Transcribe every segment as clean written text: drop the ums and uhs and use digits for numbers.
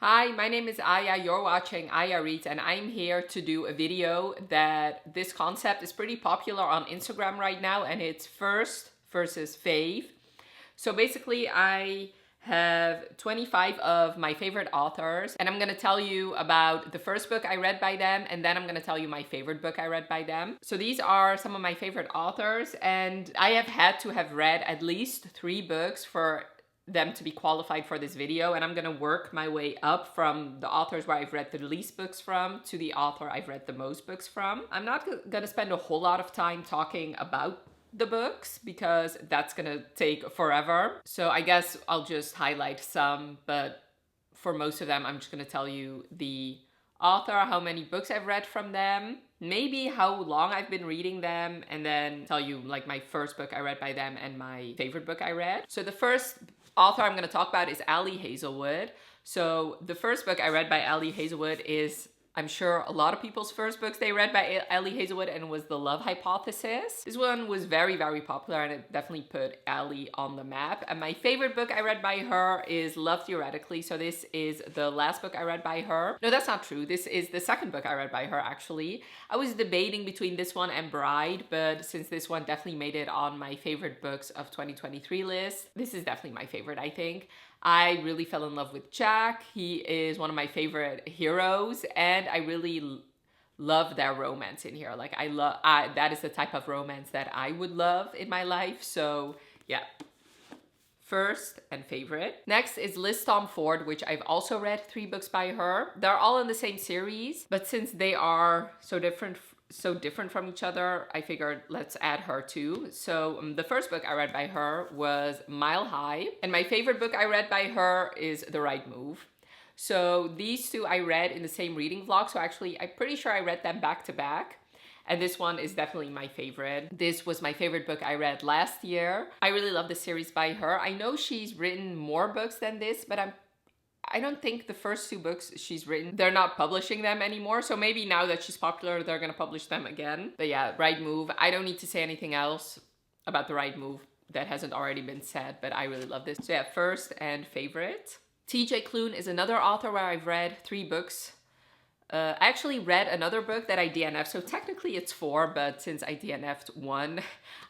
Hi, my name is Aya, you're watching Aya Reads, and I'm here to do a video that this concept is pretty popular on Instagram right now, and it's first versus fave. So basically, I have 25 of my favorite authors, and I'm gonna tell you about the first book I read by them, and then I'm gonna tell you my favorite book I read by them. So these are some of my favorite authors, and I have had to have read at least 3 books for them to be qualified for this video, and I'm gonna work my way up from the authors where I've read the least books from to the author I've read the most books from. I'm not gonna spend a whole lot of time talking about the books because that's gonna take forever. So I guess I'll just highlight some, but for most of them, I'm just gonna tell you the author, how many books I've read from them, maybe how long I've been reading them, and then tell you like my first book I read by them and my favorite book I read. So the first author I'm going to talk about is Ellie Hazelwood. So the first book I read by Ellie Hazelwood is, I'm sure, a lot of people's first books they read by Ellie Hazelwood, and was The Love Hypothesis. This one was very, very popular, and it definitely put Ellie on the map. And my favorite book I read by her is Love Theoretically. So this is the last book I read by her. No, that's not true. This is the second book I read by her, actually. I was debating between this one and Bride, but since this one definitely made it on my favorite books of 2023 list, this is definitely my favorite, I think. I really fell in love with Jack. He is one of my favorite heroes, and I really love their romance in here. Like that is the type of romance that I would love in my life. So yeah, first and favorite. Next is Liz Tomforde, which I've also read 3 books by her. They're all in the same series, but since they are so different from each other, I figured let's add her too. So the first book I read by her was Mile High, and my favorite book I read by her is The Right Move. So these 2 I read in the same reading vlog, so actually I'm pretty sure I read them back to back. And this one is definitely my favorite. This was my favorite book I read last year. I really love the series by her. I know she's written more books than this, but I don't think the first 2 books she's written, they're not publishing them anymore. So maybe now that she's popular, they're gonna publish them again. But yeah, Right Move. I don't need to say anything else about The Right Move that hasn't already been said, but I really love this. So yeah, first and favorite. TJ Klune is another author where I've read 3 books. I actually read another book that I DNF'd, so technically it's 4, but since I DNF'd 1,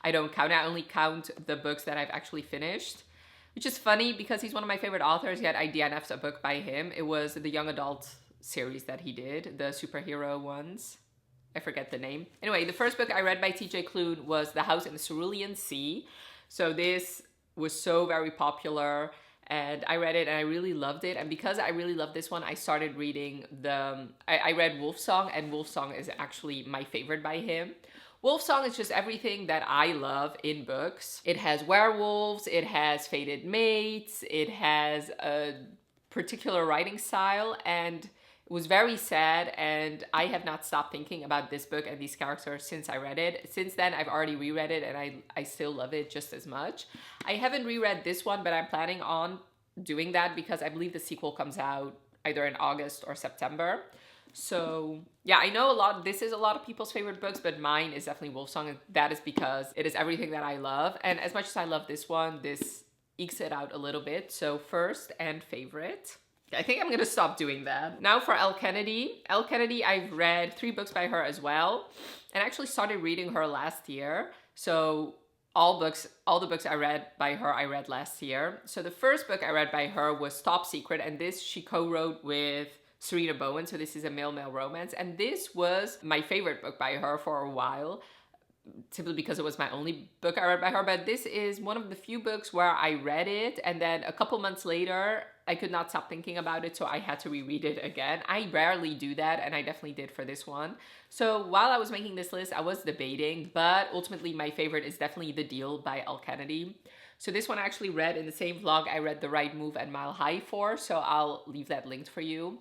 I don't count. I only count the books that I've actually finished. Which is funny because he's one of my favorite authors, yet I DNF'd a book by him. It was the young adult series that he did, the superhero ones. I forget the name. Anyway, the first book I read by TJ Klune was The House in the Cerulean Sea. So this was so very popular, and I read it and I really loved it. And because I really loved this one, I started reading I read Wolfsong, and Wolfsong is actually my favorite by him. Wolfsong is just everything that I love in books. It has werewolves, it has fated mates, it has a particular writing style, and it was very sad, and I have not stopped thinking about this book and these characters since I read it. Since then, I've already reread it, and I still love it just as much. I haven't reread this one, but I'm planning on doing that because I believe the sequel comes out either in August or September. So yeah, I know this is a lot of people's favorite books, but mine is definitely Wolfsong, and that is because it is everything that I love. And as much as I love this one, this ekes it out a little bit. So first and favorite. I think I'm gonna stop doing that. Now for Elle Kennedy. Elle Kennedy, I've read 3 books by her as well, and actually started reading her last year. So all the books I read by her, I read last year. So the first book I read by her was Top Secret, and this she co-wrote with Serena Bowen, so this is a male-male romance, and this was my favorite book by her for a while, simply because it was my only book I read by her. But this is one of the few books where I read it, and then a couple months later, I could not stop thinking about it, so I had to reread it again. I rarely do that, and I definitely did for this one. So while I was making this list, I was debating, but ultimately my favorite is definitely The Deal by Elle Kennedy. So this one I actually read in the same vlog I read The Right Move and Mile High for, so I'll leave that linked for you.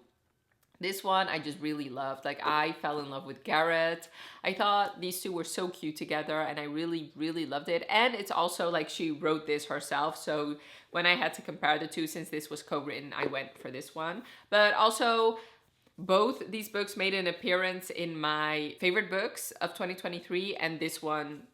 This one I just really loved. Like, I fell in love with Garrett. I thought these 2 were so cute together, and I really, really loved it. And it's also like she wrote this herself, so when I had to compare the 2, since this was co-written, I went for this one. But also, both these books made an appearance in my favorite books of 2023, and this one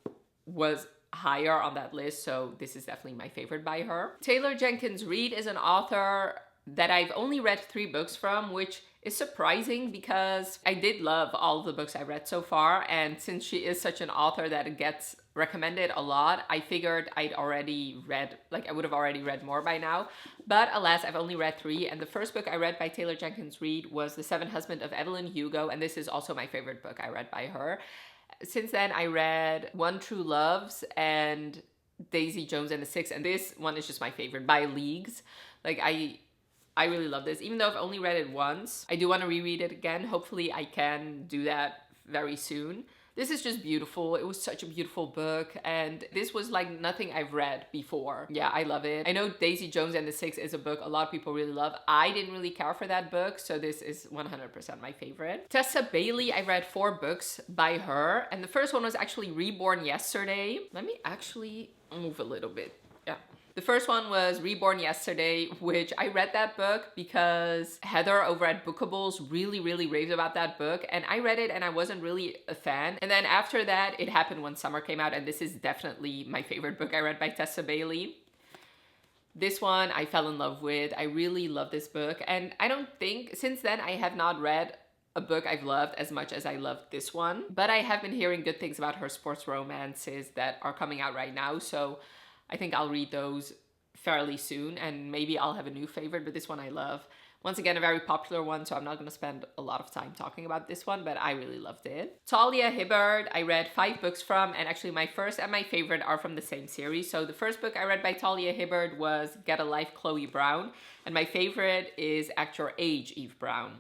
was higher on that list, so this is definitely my favorite by her. Taylor Jenkins Reid is an author that I've only read 3 books from, which is surprising because I did love all of the books I read so far, and since she is such an author that gets recommended a lot, I figured I'd already read, like I would have already read more by now. But alas, I've only read 3, and the first book I read by Taylor Jenkins Reid was The Seventh Husband of Evelyn Hugo, and this is also my favorite book I read by her. Since then, I read One True Loves and Daisy Jones and the Six, and this one is just my favorite by leagues. Like I really love this. Even though I've only read it once, I do want to reread it again. Hopefully I can do that very soon. This is just beautiful. It was such a beautiful book, and this was like nothing I've read before. Yeah, I love it. I know Daisy Jones and the Six is a book a lot of people really love. I didn't really care for that book, so this is 100% my favorite. Tessa Bailey, I read 4 books by her, and the first one was actually Reborn Yesterday. Let me actually move a little bit. Yeah. The first one was Reborn Yesterday, which I read that book because Heather over at Bookables really raved about that book, and I read it and I wasn't really a fan. And then after that, It Happened When Summer came out, and this is definitely my favorite book I read by Tessa Bailey. This one I fell in love with. I really love this book, and I don't think, since then I have not read a book I've loved as much as I loved this one. But I have been hearing good things about her sports romances that are coming out right now, so I think I'll read those fairly soon, and maybe I'll have a new favorite, but this one I love. Once again, a very popular one, so I'm not going to spend a lot of time talking about this one, but I really loved it. Talia Hibbert, I read 5 books from, and actually my first and my favorite are from the same series. So the first book I read by Talia Hibbert was Get a Life, Chloe Brown, and my favorite is Act Your Age, Eve Brown.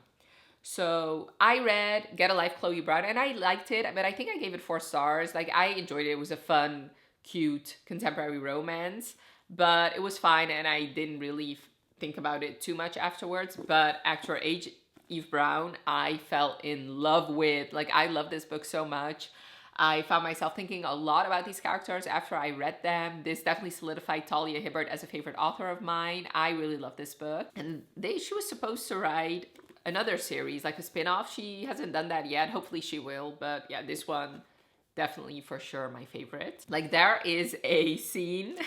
So I read Get a Life, Chloe Brown, and I liked it, but I think I gave it 4 stars. Like, I enjoyed it. It was a fun, cute contemporary romance, but it was fine, and I didn't really think about it too much afterwards. But Act Your Age, Eve Brown, I fell in love with. Like, I love this book so much. I found myself thinking a lot about these characters after I read them. This definitely solidified Talia Hibbert as a favorite author of mine. I really love this book. And she was supposed to write another series, like a spin-off. She hasn't done that yet. Hopefully she will. But yeah, this one, definitely for sure my favorite. Like, there is a scene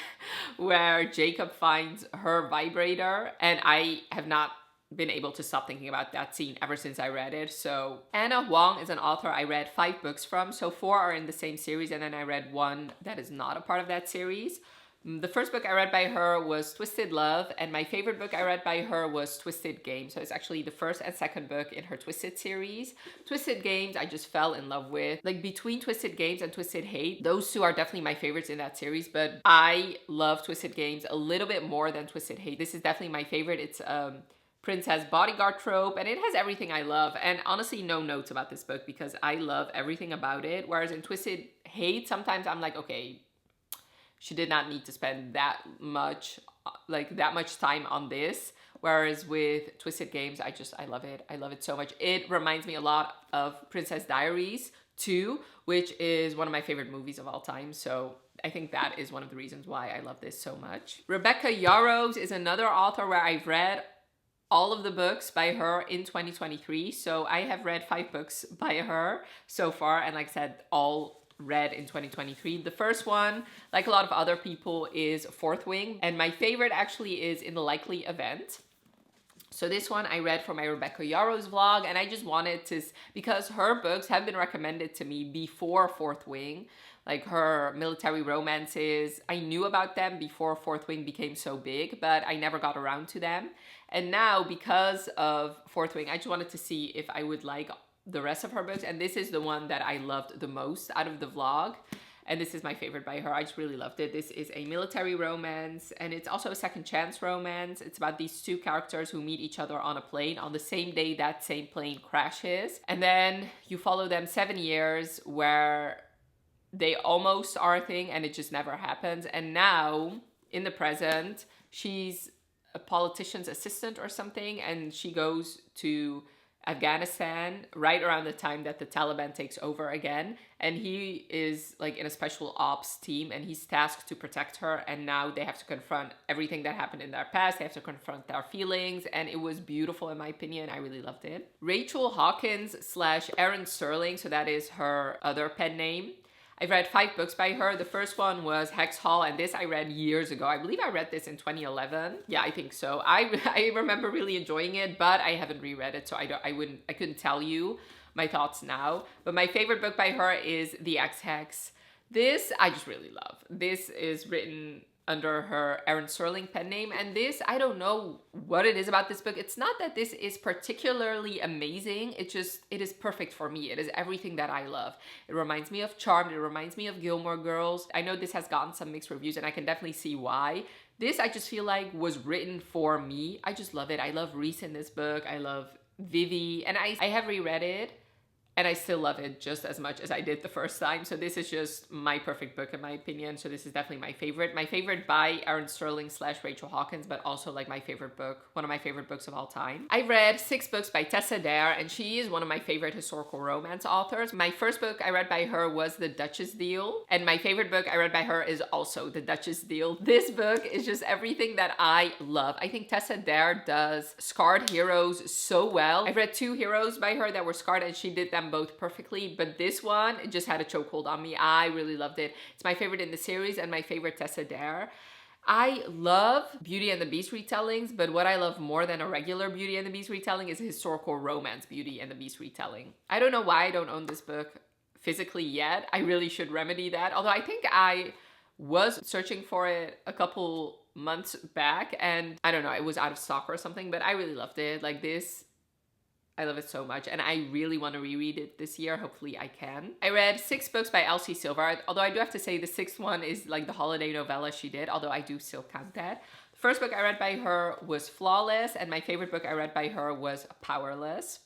where Jacob finds her vibrator, and I have not been able to stop thinking about that scene ever since I read it. So Anna Huang is an author I read 5 books from. So 4 are in the same series, and then I read 1 that is not a part of that series. The first book I read by her was Twisted Love, and my favorite book I read by her was Twisted Games. So it's actually the first and second book in her Twisted series. Twisted Games, I just fell in love with. Like, between Twisted Games and Twisted Hate, those 2 are definitely my favorites in that series, but I love Twisted Games a little bit more than Twisted Hate. This is definitely my favorite. It's princess bodyguard trope, and it has everything I love. And honestly, no notes about this book because I love everything about it. Whereas in Twisted Hate, sometimes I'm like, okay, she did not need to spend that much time on this. Whereas with Twisted Games, I love it. I love it so much. It reminds me a lot of Princess Diaries 2, which is one of my favorite movies of all time. So I think that is one of the reasons why I love this so much. Rebecca Yarros is another author where I've read all of the books by her in 2023. So I have read 5 books by her so far, and like I said, all read in 2023. The first one, like a lot of other people, is Fourth Wing, and my favorite actually is In the Likely Event. So this one I read for my Rebecca Yarros vlog, and I just wanted to, because her books have been recommended to me before Fourth Wing, like her military romances. I knew about them before Fourth Wing became so big, but I never got around to them. And now, because of Fourth Wing, I just wanted to see if I would like the rest of her books, and this is the one that I loved the most out of the vlog, and this is my favorite by her. I just really loved it. This is a military romance, and it's also a second chance romance. It's about these 2 characters who meet each other on a plane on the same day that same plane crashes, and then you follow them 7 years where they almost are a thing and it just never happens. And now in the present, she's a politician's assistant or something, and she goes to Afghanistan right around the time that the Taliban takes over again, and he is like in a special ops team, and he's tasked to protect her, and now they have to confront everything that happened in their past. They have to confront their feelings, and it was beautiful in my opinion. I really loved it. Rachel Hawkins / Erin Sterling, so that is her other pen name. I've read 5 books by her. The first one was Hex Hall, and this I read years ago. I believe I read this in 2011. Yeah, I think so. I remember really enjoying it, but I haven't reread it, so I couldn't tell you my thoughts now. But my favorite book by her is The Ex-Hex. This I just really love. This is written under her Erin Sterling pen name, and this, I don't know what it is about this book. It's not that this is particularly amazing, it is perfect for me. It is everything that I love. It reminds me of Charmed, it reminds me of Gilmore Girls. I know this has gotten some mixed reviews, and I can definitely see why. This, I just feel like, was written for me. I just love it. I love Reese in this book, I love Vivi, and I have reread it, and I still love it just as much as I did the first time. So this is just my perfect book in my opinion. So this is definitely my favorite. My favorite by Erin Sterling / Rachel Hawkins, but also like my favorite book, one of my favorite books of all time. I read 6 books by Tessa Dare, and she is one of my favorite historical romance authors. My first book I read by her was The Duchess Deal, and my favorite book I read by her is also The Duchess Deal. This book is just everything that I love. I think Tessa Dare does scarred heroes so well. I've read 2 heroes by her that were scarred, and she did them both perfectly, but this one, it just had a chokehold on me. I really loved it. It's my favorite in the series and my favorite Tessa Dare. I love Beauty and the Beast retellings, but what I love more than a regular Beauty and the Beast retelling is a historical romance Beauty and the Beast retelling. I don't know why I don't own this book physically yet. I really should remedy that, although I think I was searching for it a couple months back, and I don't know, it was out of stock or something, but I really loved it. Like this, I love it so much, and I really want to reread it this year. Hopefully I can. I read 6 books by Elsie Silver, although I do have to say the 6th one is like the holiday novella she did, although I do still count that. The first book I read by her was Flawless, and my favorite book I read by her was Powerless.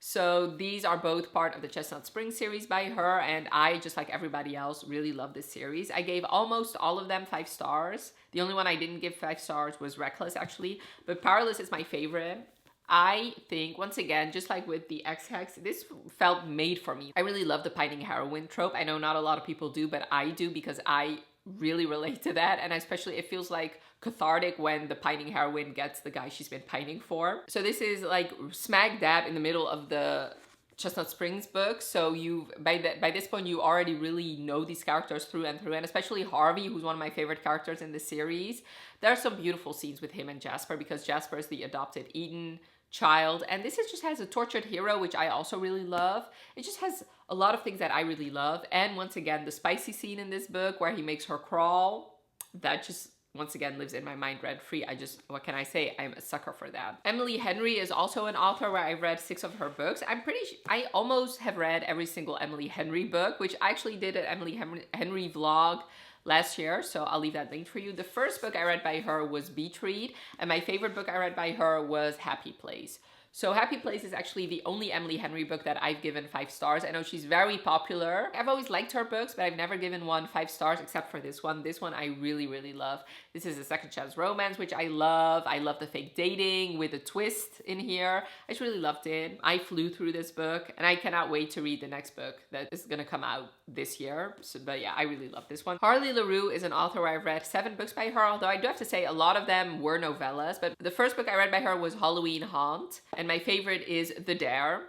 So these are both part of the Chestnut Spring series by her, and I, just like everybody else, really love this series. I gave almost all of them 5 stars. The only one I didn't give 5 stars was Reckless, actually, but Powerless is my favorite. I think, once again, just like with The Ex-Hex, this felt made for me. I really love the pining heroine trope. I know not a lot of people do, but I do, because I really relate to that, and especially it feels like cathartic when the pining heroine gets the guy she's been pining for. So this is like smack dab in the middle of the Chestnut Springs book, so you by this point you already really know these characters through and through, and especially Harvey, who's one of my favorite characters in the series. There are some beautiful scenes with him and Jasper, because Jasper is the adopted Eden child, and this just has a tortured hero, which I also really love. It just has a lot of things that I really love, and once again, the spicy scene in this book where he makes her crawl, that just once again lives in my mind rent-free. What can I say? I'm a sucker for that. Emily Henry is also an author where I've read 6 of her books. I almost have read every single Emily Henry book, which I actually did an Emily Henry vlog last year, so I'll leave that link for you. The first book I read by her was Beach Read, and my favorite book I read by her was Happy Place. So Happy Place is actually the only Emily Henry book that I've given 5 stars. I know she's very popular. I've always liked her books, but I've never given one 5 stars except for this one. This one I really, really love. This is a second chance romance, which I love. I love the fake dating with a twist in here. I just really loved it. I flew through this book, and I cannot wait to read the next book that is gonna come out this year. But yeah, I really love this one. Harley Laroux is an author where I've read 7 books by her, although I do have to say a lot of them were novellas, but the first book I read by her was Halloween Haunt, and my favorite is The Dare.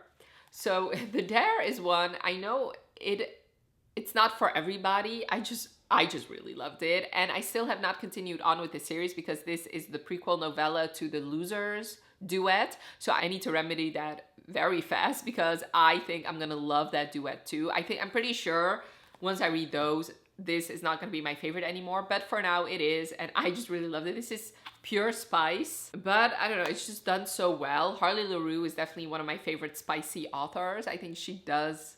So The Dare is one, I know it's not for everybody. I just really loved it, and I still have not continued on with the series because this is the prequel novella to the Losers duet, so I need to remedy that very fast because I think I'm gonna love that duet too. I'm pretty sure once I read those, this is not gonna be my favorite anymore, but for now it is, and I just really loved it. This is pure spice, but I don't know, it's just done so well. Harley Laroux is definitely one of my favorite spicy authors. I think she does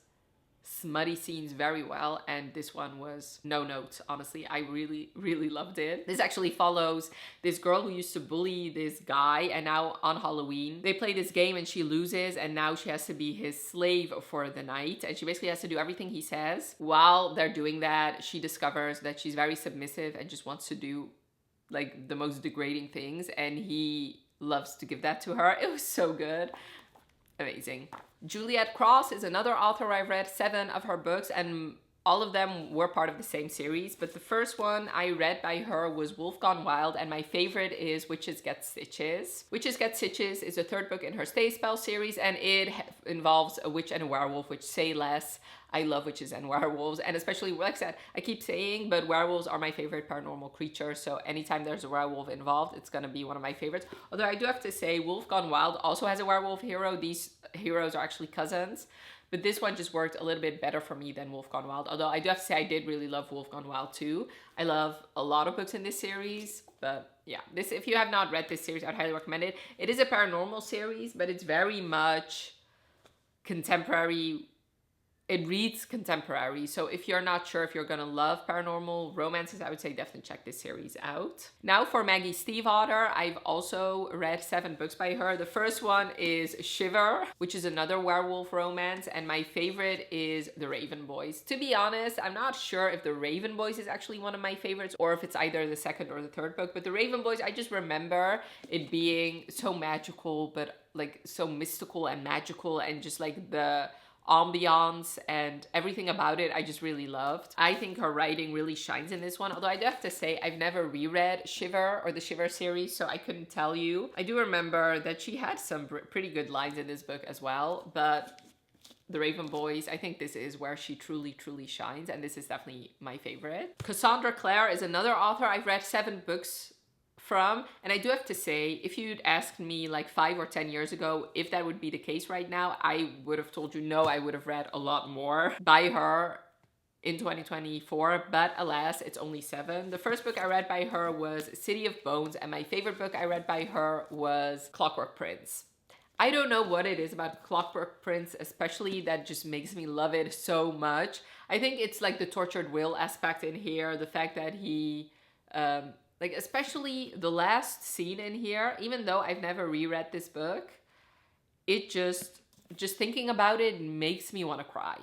smutty scenes very well, and this one was no notes. Honestly, I really, really loved it. This actually follows this girl who used to bully this guy, and now on Halloween they play this game and she loses, and now she has to be his slave for the night, and she basically has to do everything he says. While they're doing that, she discovers that she's very submissive and just wants to do like the most degrading things, and he loves to give that to her. It was so good. Amazing. Juliette Cross is another author. I've read 7 of her books, and all of them were part of the same series, but the first one I read by her was Wolf Gone Wild, and my favorite is Witches Get Stitches. Witches Get Stitches is the third book in her Stay Spell series, and it involves a witch and a werewolf, which say less. I love witches and werewolves, and especially, like I said, I keep saying, but werewolves are my favorite paranormal creature, so anytime there's a werewolf involved, it's gonna be one of my favorites. Although I do have to say, Wolf Gone Wild also has a werewolf hero. These heroes are actually cousins, but this one just worked a little bit better for me than Wolf Gone Wild. Although I do have to say, I did really love Wolf Gone Wild too. I love a lot of books in this series, but yeah, this, if you have not read this series, I'd highly recommend it. It is a paranormal series, but it's very much contemporary. It reads contemporary, so if you're not sure if you're gonna love paranormal romances, I would say definitely check this series out. Now for Maggie Stiefvater, I've also read 7 books by her. The first one is Shiver, which is another werewolf romance, and my favorite is The Raven Boys. To be honest, I'm not sure if The Raven Boys is actually one of my favorites or if it's either the second or the third book, but The Raven Boys, I just remember it being so magical, but like so mystical and magical, and just like the ambiance and everything about it I just really loved. I think her writing really shines in this one, although I do have to say I've never reread Shiver or the Shiver series, so I couldn't tell you. I do remember that she had some pretty good lines in this book as well, but The Raven Boys, I think this is where she truly shines, and this is definitely my favorite. Cassandra Clare is another author I've read 7 books from, and I do have to say, if you'd asked me like 5 or 10 years ago if that would be the case right now, I would have told you no, I would have read a lot more by her in 2024, but alas, it's only 7. The first book I read by her was City of Bones, and my favorite book I read by her was Clockwork Prince. I don't know what it is about Clockwork Prince, especially, that just makes me love it so much. I think it's like the tortured will aspect in here, the fact that he like, especially the last scene in here, even though I've never reread this book, it just thinking about it makes me want to cry.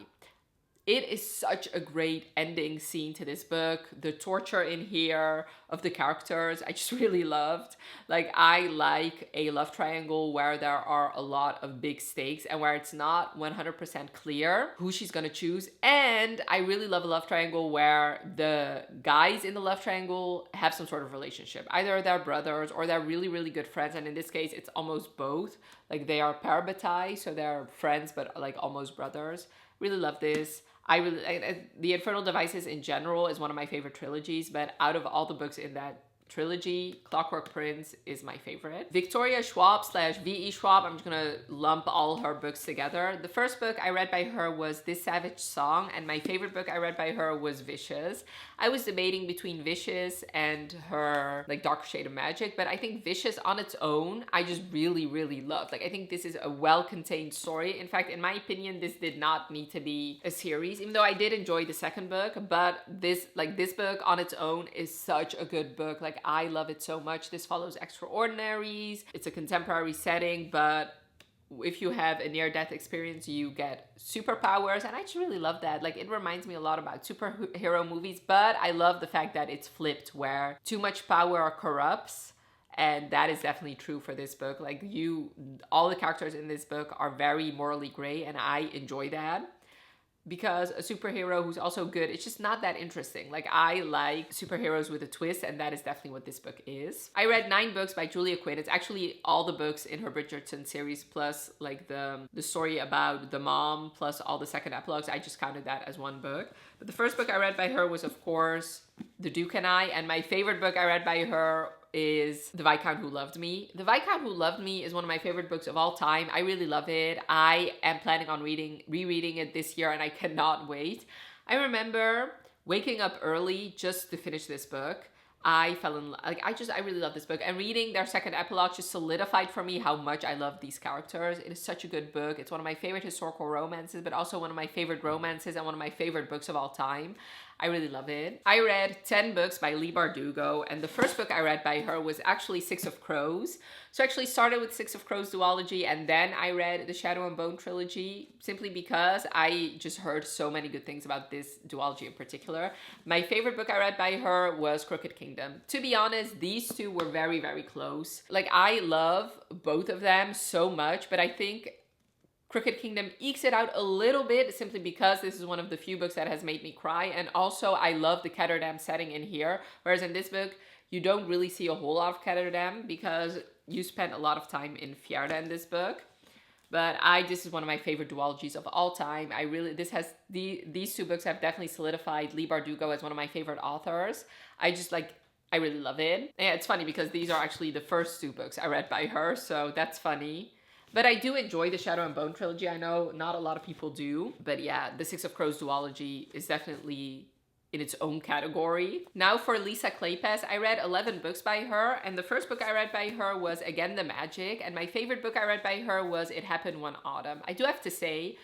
It is such a great ending scene to this book. The torture in here of the characters, I just really loved. Like, I like a love triangle where there are a lot of big stakes and where it's not 100% clear who she's gonna choose. And I really love a love triangle where the guys in the love triangle have some sort of relationship. Either they're brothers or they're really good friends. And in this case, it's almost both. Like, they are parabatai, so they're friends, but like almost brothers. Really love this. The Infernal Devices in general is one of my favorite trilogies, but out of all the books in that trilogy, Clockwork Prince is my favorite. Victoria Schwab / V.E. Schwab, I'm just gonna lump all her books together. The first book I read by her was This Savage Song, and my favorite book I read by her was Vicious. I was debating between Vicious and her like Dark Shade of Magic, but I think Vicious on its own, I just really loved. Like, I think this is a well-contained story. In fact, in my opinion, this did not need to be a series, even though I did enjoy the second book, but this book on its own is such a good book. Like, I love it so much. This follows Extraordinaries. It's a contemporary setting, but if you have a near-death experience, you get superpowers, and I just really love that. Like, it reminds me a lot about superhero movies, but I love the fact that it's flipped, where too much power corrupts, and that is definitely true for this book. Like, all the characters in this book are very morally gray, and I enjoy that. Because a superhero who's also good, it's just not that interesting. Like, I like superheroes with a twist, and that is definitely what this book is. I read 9 books by Juliette Quinn. It's actually all the books in her Bridgerton series, plus like the story about the mom, plus all the second epilogues. I just counted that as one book. But the first book I read by her was, of course, The Duke and I, and my favorite book I read by her is The Viscount Who Loved Me. The Viscount Who Loved Me is one of my favorite books of all time. I really love it. I am planning on rereading it this year, and I cannot wait. I remember waking up early just to finish this book. I fell in love. Like, I really love this book, and reading their second epilogue just solidified for me how much I love these characters. It is such a good book. It's one of my favorite historical romances, but also one of my favorite romances and one of my favorite books of all time. I really love it. I read 10 books by Leigh Bardugo, and the first book I read by her was actually Six of Crows. So I actually started with Six of Crows duology, and then I read the Shadow and Bone trilogy, simply because I just heard so many good things about this duology in particular. My favorite book I read by her was Crooked Kingdom. To be honest, these two were very close. Like, I love both of them so much, but I think Crooked Kingdom ekes it out a little bit simply because this is one of the few books that has made me cry. And also I love the Ketterdam setting in here. Whereas in this book, you don't really see a whole lot of Ketterdam because you spent a lot of time in Fjerda in this book. But this is one of my favorite duologies of all time. These two books have definitely solidified Leigh Bardugo as one of my favorite authors. I really love it. Yeah, it's funny because these are actually the first two books I read by her, so that's funny. But I do enjoy the Shadow and Bone trilogy. I know not a lot of people do, but yeah, the Six of Crows duology is definitely in its own category. Now for Lisa Kleypas, I read 11 books by her, and the first book I read by her was Again the Magic, and my favorite book I read by her was It Happened One Autumn. I do have to say,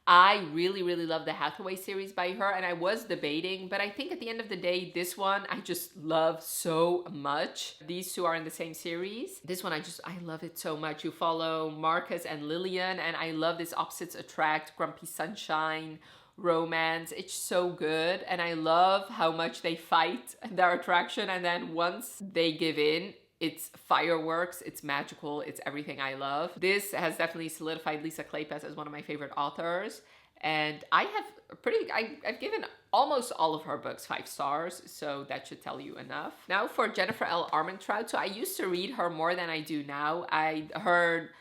I really, really love the Hathaway series by her, and I was debating, but I think at the end of the day, this one I just love so much. These two are in the same series. This one, I love it so much. You follow Marcus and Lillian, and I love this opposites attract, grumpy sunshine romance. It's so good, and I love how much they fight their attraction, and then once they give in, it's fireworks, it's magical, it's everything I love. This has definitely solidified Lisa Kleypas as one of my favorite authors. And I've given almost all of her books 5 stars, so that should tell you enough. Now for Jennifer L. Armentrout. So I used to read her more than I do now. I heard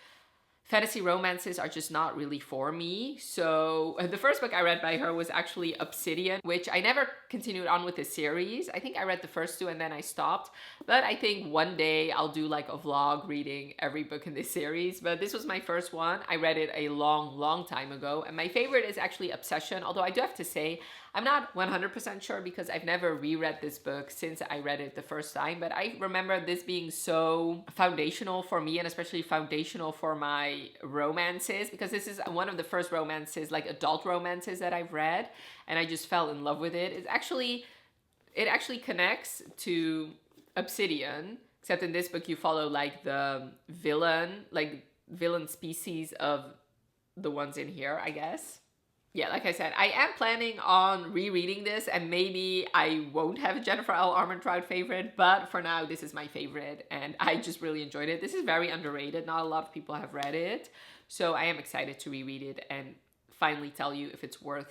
fantasy romances are just not really for me. So the first book I read by her was actually Obsidian, which I never continued on with the series. I think I read the first 2 and then I stopped. But I think one day I'll do like a vlog reading every book in this series. But this was my first one. I read it a long, long time ago. And my favorite is actually Obsession. Although I do have to say, I'm not 100% sure because I've never reread this book since I read it the first time, but I remember this being so foundational for me and especially foundational for my romances because this is one of the first romances, like adult romances that I've read, and I just fell in love with it. It actually connects to Obsidian, except in this book you follow like the villain species of the ones in here, I guess. Yeah, like I said, I am planning on rereading this, and maybe I won't have a Jennifer L. Armentrout favorite, but for now, this is my favorite, and I just really enjoyed it. This is very underrated. Not a lot of people have read it, so I am excited to reread it and finally tell you if it's worth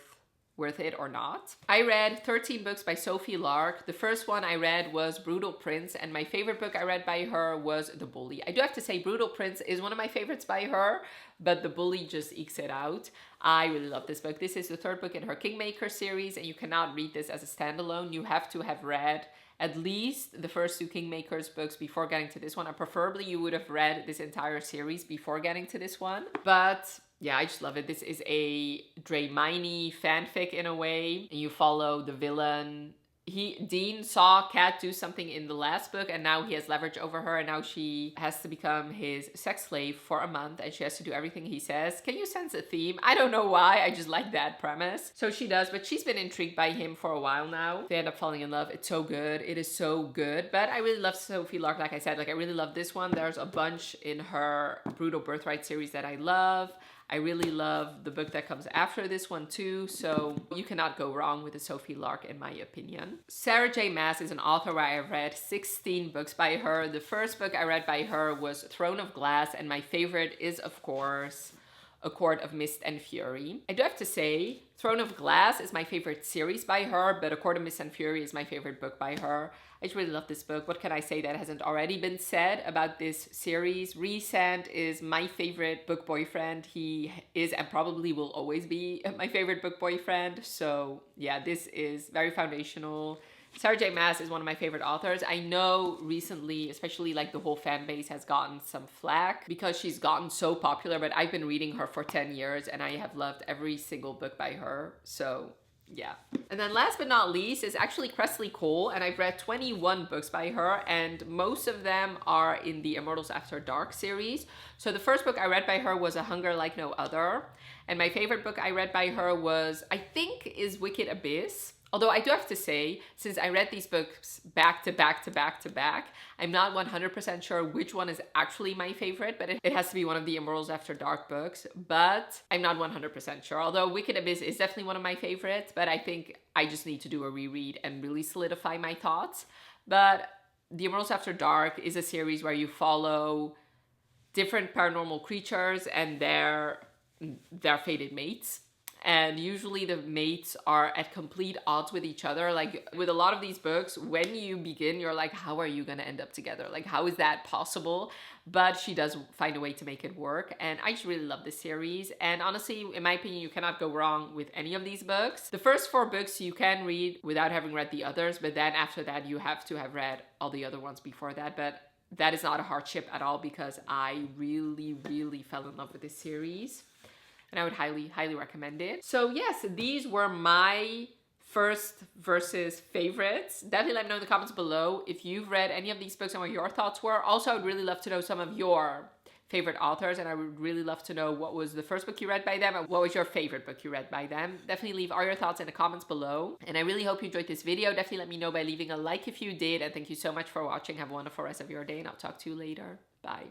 it or not. I read 13 books by Sophie Lark. The first one I read was Brutal Prince, and my favorite book I read by her was The Bully. I do have to say Brutal Prince is one of my favorites by her, but The Bully just ekes it out. I really love this book. This is the 3rd book in her Kingmaker series, and you cannot read this as a standalone. You have to have read at least the first 2 Kingmakers books before getting to this one, and preferably you would have read this entire series before getting to this one. But yeah, I just love it. This is a Draymini fanfic in a way, and you follow the villain. Dean saw Kat do something in the last book, and now he has leverage over her, and now she has to become his sex slave for a month, and she has to do everything he says. Can you sense a theme? I don't know why, I just like that premise. So she does, but she's been intrigued by him for a while now. They end up falling in love. It's so good. It is so good. But I really love Sophie Lark, like I said. Like, I really love this one. There's a bunch in her Brutal Birthright series that I love. I really love the book that comes after this one too, so you cannot go wrong with a Sophie Lark in my opinion. Sarah J. Maas is an author where I have read 16 books by her. The first book I read by her was Throne of Glass, and my favorite is, of course, A Court of Mist and Fury. I do have to say, Throne of Glass is my favorite series by her, but A Court of Mist and Fury is my favorite book by her. I just really love this book. What can I say that hasn't already been said about this series? Rhysand is my favorite book boyfriend. He is and probably will always be my favorite book boyfriend. So yeah, this is very foundational. Sarah J. Maas is one of my favorite authors. I know recently, especially like the whole fan base has gotten some flack because she's gotten so popular, but I've been reading her for 10 years and I have loved every single book by her. So yeah. And then last but not least is actually Kresley Cole, and I've read 21 books by her, and most of them are in the Immortals After Dark series. So the first book I read by her was A Hunger Like No Other, and my favorite book I read by her is Wicked Abyss. Although I do have to say, since I read these books back to back to back to back, I'm not 100% sure which one is actually my favorite, but it has to be one of the Immortals After Dark books, but I'm not 100% sure. Although Wicked Abyss is definitely one of my favorites, but I think I just need to do a reread and really solidify my thoughts. But the Immortals After Dark is a series where you follow different paranormal creatures and their their fated mates. And usually the mates are at complete odds with each other. Like with a lot of these books, when you begin, you're like, how are you gonna end up together? Like, how is that possible? But she does find a way to make it work. And I just really love this series. And honestly, in my opinion, you cannot go wrong with any of these books. The first 4 books you can read without having read the others, but then after that, you have to have read all the other ones before that. But that is not a hardship at all because I really, really fell in love with this series. And I would highly, highly recommend it. So yes, these were my first versus favorites. Definitely let me know in the comments below if you've read any of these books and what your thoughts were. Also, I would really love to know some of your favorite authors, and I would really love to know what was the first book you read by them and what was your favorite book you read by them. Definitely leave all your thoughts in the comments below. And I really hope you enjoyed this video. Definitely let me know by leaving a like if you did. And thank you so much for watching. Have a wonderful rest of your day, and I'll talk to you later. Bye.